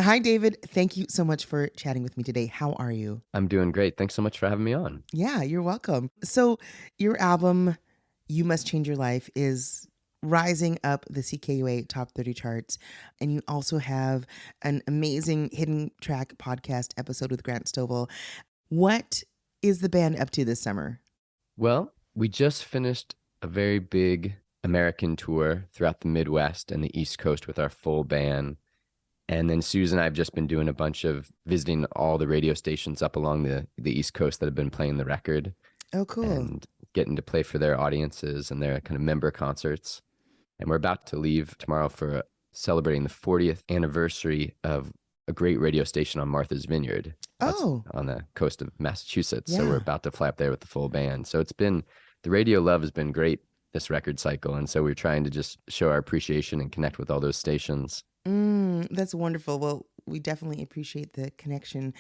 Hi, David. Thank you so much for chatting with me today. How are you? I'm doing great. Thanks so much for having me on. Yeah, you're welcome. So, your album, You Must Change Your Life, is rising up the CKUA Top 30 charts. And you also have an amazing hidden track podcast episode with Grant Stovall. What is the band up to this summer? Well, we just finished a very big American tour throughout the Midwest and the East Coast with our full band. And then Suz and I have just been doing a bunch of visiting all the radio stations up along the East Coast that have been playing the record Oh, cool. and getting to play for their audiences and their kind of member concerts. And we're about to leave tomorrow for celebrating the 40th anniversary of a great radio station on Martha's Vineyard. That's Oh, on the coast of Massachusetts. So we're yeah. about to fly up there with the full band. So the radio love has been great this record cycle. And so we're trying to just show our appreciation and connect with all those stations. That's wonderful. Well, we definitely appreciate the connection.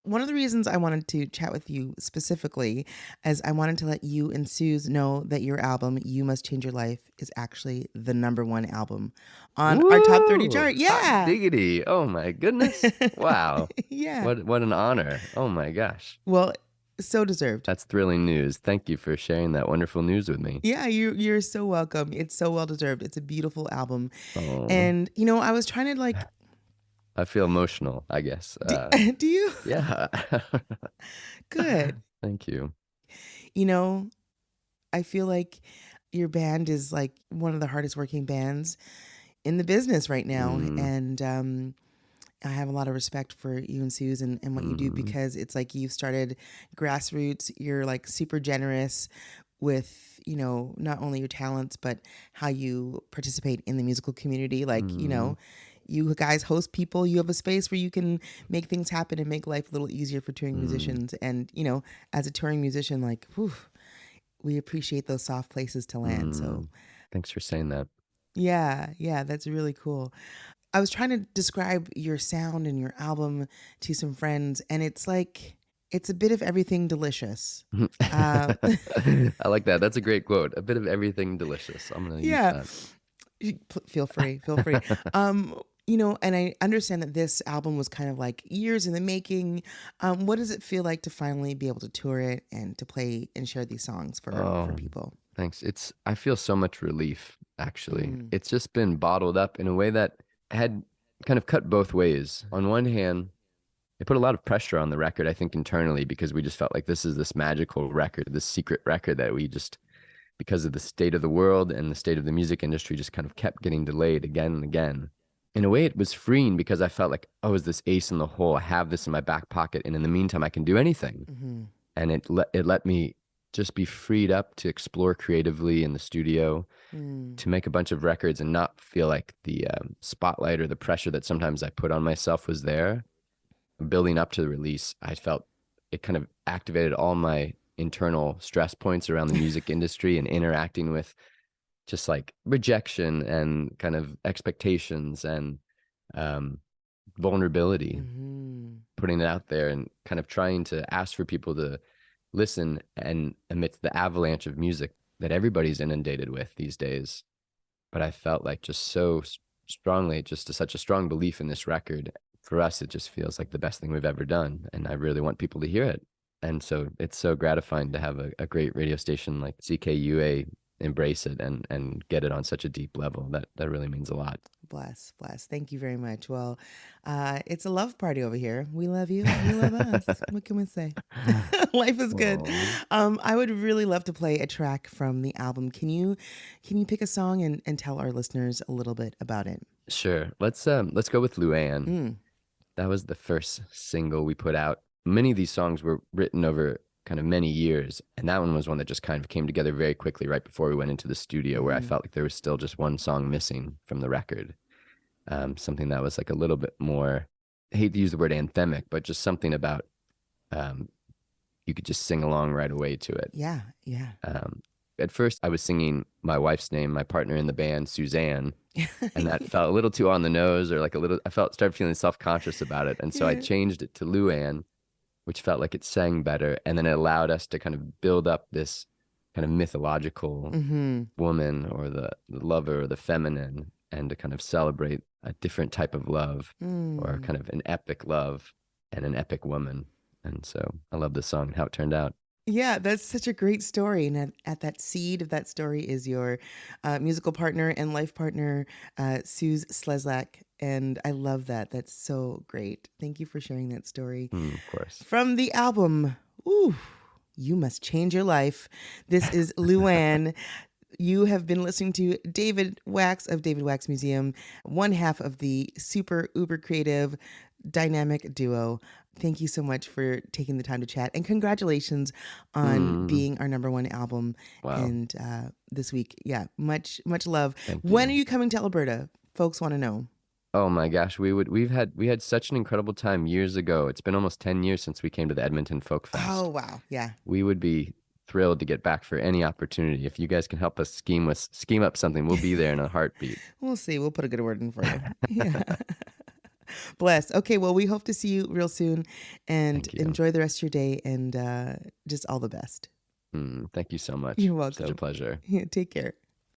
One of the reasons I wanted to chat with you specifically is I wanted to let you and Suze know that your album, You Must Change Your Life, is actually the number one album on our top 30 Woo! chart. Hot Yeah. diggity. Oh my goodness. Wow. Yeah. What an honor. Oh my gosh. Well, so deserved. That's thrilling news. Thank you for sharing that wonderful news with me. Yeah, you're so welcome. It's so well deserved. It's a beautiful album. Oh, And I was trying to like I feel emotional, I guess. do, do you? Yeah. Good. Thank you. You know, I feel like your band is like one of the hardest working bands in the business right now. Mm, And I have a lot of respect for you and Suze and what you do mm, because it's like you've started grassroots. You're like super generous with, not only your talents, but how you participate in the musical community. Like, mm, you guys host people. You have a space where you can make things happen and make life a little easier for touring mm, musicians. And, as a touring musician, like, whew, we appreciate those soft places to land. So, mm. Thanks for saying that. yeah, that's really cool. I was trying to describe your sound and your album to some friends, and it's like it's a bit of everything delicious. Uh, I like that. That's a great quote. A bit of everything delicious. I'm going to use yeah, that. feel free, feel free. And I understand that this album was kind of like years in the making. What does it feel like to finally be able to tour it and to play and share these songs for Oh, people? thanks. I feel so much relief, actually. Mm, It's just been bottled up in a way that had kind of cut both ways. On one hand, it put a lot of pressure on the record, I think, internally, because we just felt like this is this magical record, this secret record that we just, because of the state of the world and the state of the music industry, just kind of kept getting delayed again and again. In a way, it was freeing because I felt like, oh, is this ace in the hole? I have this in my back pocket, and in the meantime, I can do anything. mm-hmm, And it let me just be freed up to explore creatively in the studio, mm, to make a bunch of records and not feel like the spotlight or the pressure that sometimes I put on myself was there. Building up to the release, I felt it kind of activated all my internal stress points around the music industry and interacting with just like rejection and kind of expectations and um, vulnerability, mm-hmm, putting it out there and kind of trying to ask for people to listen. And amidst the avalanche of music that everybody's inundated with these days, but I felt like just so strongly, just such a strong belief in this record. For us, it just feels like the best thing we've ever done. And I really want people to hear it. And so it's so gratifying to have a great radio station like CKUA embrace it and get it on such a deep level. That really means a lot. bless, bless. Thank you very much. Well, it's a love party over here. We love you. You love us. What can we say? Life is good. Oh, I would really love to play a track from the album. Can you pick a song and tell our listeners a little bit about it? sure. Let's go with Luann. Mm, That was the first single we put out. Many of these songs were written over kind of many years, and that one was one that just kind of came together very quickly right before we went into the studio, where I mm, felt like there was still just one song missing from the record. Something that was like a little bit more, I hate to use the word anthemic, but just something about um, you could just sing along right away to it. yeah, yeah. Um, at first, I was singing my wife's name, my partner in the band, Suzanne, and that felt a little too on the nose, or like a little, I felt started feeling self-conscious about it. And so I Yeah. changed it to Luann, which felt like it sang better. And then it allowed us to kind of build up this kind of mythological Mm-hmm. woman, or the lover, or the feminine. and to kind of celebrate a different type of love, or Mm. kind of an epic love and an epic woman. And so I love this song and how it turned out. Yeah, that's such a great story. And at that seed of that story is your musical partner and life partner, Suz Slezak. And I love that. That's so great. Thank you for sharing that story. Of course. From the album, ooh, You Must Change Your Life. This is Luann. You have been listening to David Wax of David Wax Museum, one half of the super uber creative dynamic duo. Thank you so much for taking the time to chat, and congratulations on Mm, being our number one album. wow. And this week, yeah, much love. Thank When are you. you coming to Alberta? Folks want to know. Oh my gosh, we had such an incredible time years ago. It's been almost 10 years since we came to the Edmonton Folk Oh Fest. wow, yeah, We would be thrilled to get back for any opportunity. If you guys can help us scheme up something, we'll be there in a heartbeat. we'll see. We'll put a good word in for you. Yeah. Bless. Okay, well, we hope to see you real soon, and Thank you. enjoy the rest of your day, and just all the best. Thank you so much. You're Such a welcome. pleasure. Yeah, take care.